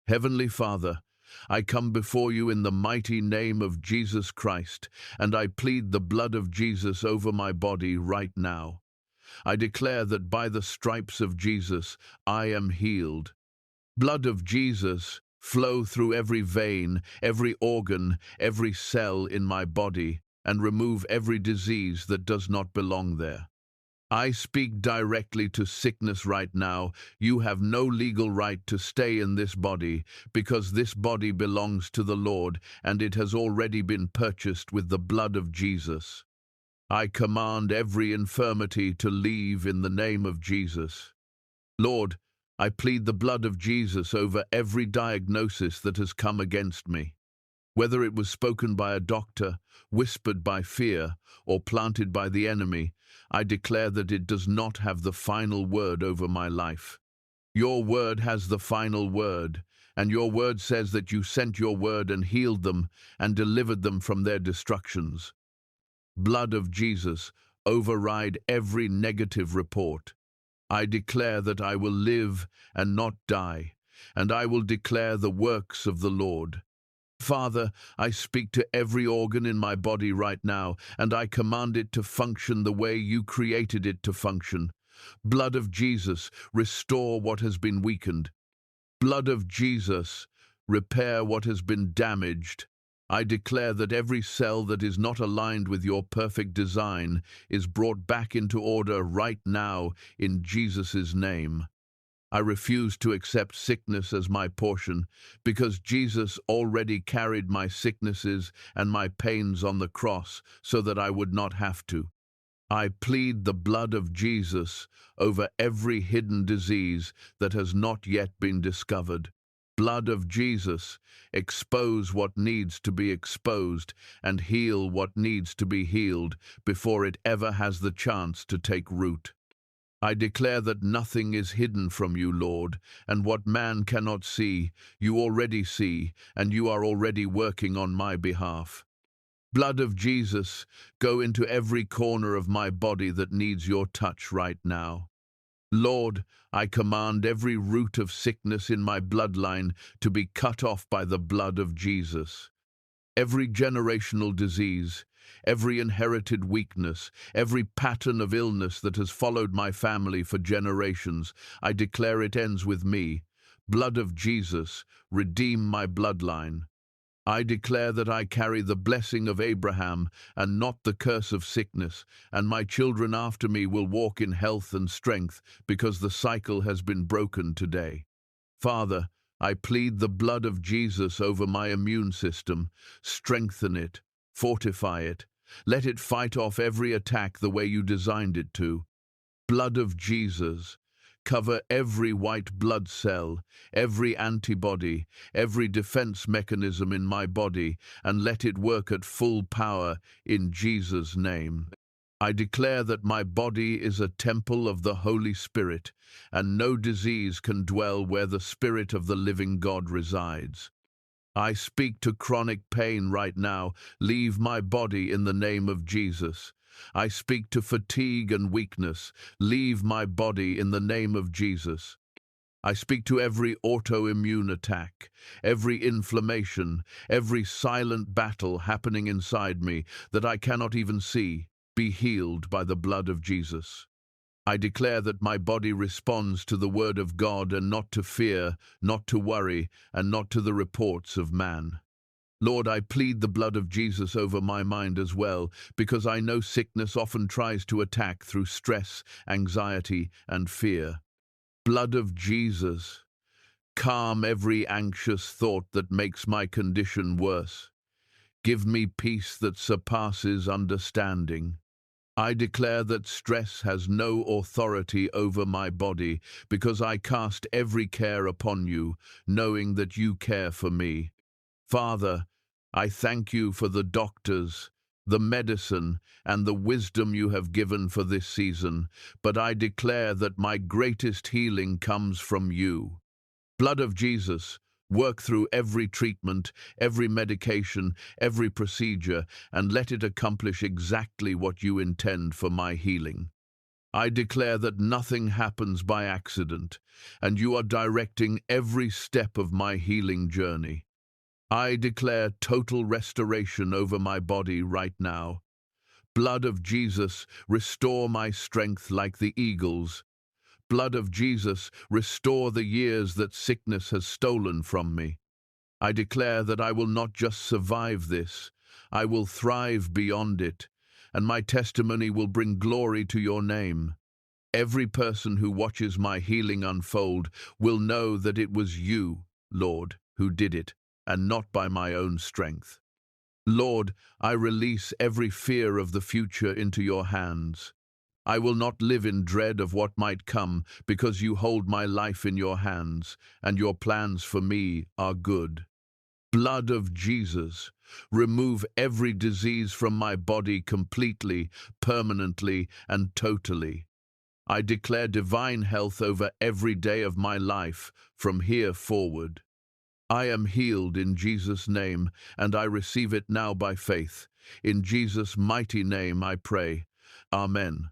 Heavenly Father, I come before you in the mighty name of Jesus Christ, and I plead the blood of Jesus over my body right now. I declare that by the stripes of Jesus, I am healed. Blood of Jesus, flow through every vein, every organ, every cell in my body, and remove every disease that does not belong there. I speak directly to sickness right now. You have no legal right to stay in this body, because this body belongs to the Lord, and it has already been purchased with the blood of Jesus. I command every infirmity to leave in the name of Jesus. Lord, I plead the blood of Jesus over every diagnosis that has come against me. Whether it was spoken by a doctor, whispered by fear, or planted by the enemy, I declare that it does not have the final word over my life. Your word has the final word, and your word says that you sent your word and healed them and delivered them from their destructions. Blood of Jesus, override every negative report. I declare that I will live and not die, and I will declare the works of the Lord. Father, I speak to every organ in my body right now, and I command it to function the way you created it to function. Blood of Jesus, restore what has been weakened. Blood of Jesus, repair what has been damaged. I declare that every cell that is not aligned with your perfect design is brought back into order right now in Jesus' name. I refuse to accept sickness as my portion, because Jesus already carried my sicknesses and my pains on the cross so that I would not have to. I plead the blood of Jesus over every hidden disease that has not yet been discovered. Blood of Jesus, expose what needs to be exposed and heal what needs to be healed before it ever has the chance to take root. I declare that nothing is hidden from you, Lord, and what man cannot see, you already see, and you are already working on my behalf. Blood of Jesus, go into every corner of my body that needs your touch right now. Lord, I command every root of sickness in my bloodline to be cut off by the blood of Jesus. Every generational disease, every inherited weakness, every pattern of illness that has followed my family for generations, I declare it ends with me. Blood of Jesus, redeem my bloodline. I declare that I carry the blessing of Abraham and not the curse of sickness, and my children after me will walk in health and strength because the cycle has been broken today. Father, I plead the blood of Jesus over my immune system. Strengthen it, fortify it. Let it fight off every attack the way you designed it to. Blood of Jesus, cover every white blood cell, every antibody, every defense mechanism in my body, and let it work at full power in Jesus' name. I declare that my body is a temple of the Holy Spirit, and no disease can dwell where the Spirit of the living God resides. I speak to chronic pain right now. Leave my body in the name of Jesus. I speak to fatigue and weakness. Leave my body in the name of Jesus. I speak to every autoimmune attack, every inflammation, every silent battle happening inside me that I cannot even see. Be healed by the blood of Jesus. I declare that my body responds to the word of God and not to fear, not to worry, and not to the reports of man. Lord, I plead the blood of Jesus over my mind as well, because I know sickness often tries to attack through stress, anxiety, and fear. Blood of Jesus, calm every anxious thought that makes my condition worse. Give me peace that surpasses understanding. I declare that stress has no authority over my body, because I cast every care upon you, knowing that you care for me. Father, I thank you for the doctors, the medicine, and the wisdom you have given for this season, but I declare that my greatest healing comes from you. Blood of Jesus, work through every treatment, every medication, every procedure, and let it accomplish exactly what you intend for my healing. I declare that nothing happens by accident, and you are directing every step of my healing journey. I declare total restoration over my body right now. Blood of Jesus, restore my strength like the eagle's. Blood of Jesus, restore the years that sickness has stolen from me. I declare that I will not just survive this, I will thrive beyond it, and my testimony will bring glory to your name. Every person who watches my healing unfold will know that it was you, Lord, who did it, and not by my own strength. Lord, I release every fear of the future into your hands. I will not live in dread of what might come, because you hold my life in your hands, and your plans for me are good. Blood of Jesus, remove every disease from my body completely, permanently, and totally. I declare divine health over every day of my life from here forward. I am healed in Jesus' name, and I receive it now by faith. In Jesus' mighty name I pray. Amen.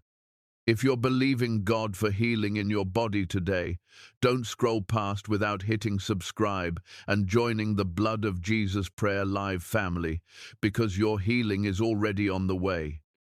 If you're believing God for healing in your body today, don't scroll past without hitting subscribe and joining the Blood of Jesus Prayer Live family, because your healing is already on the way.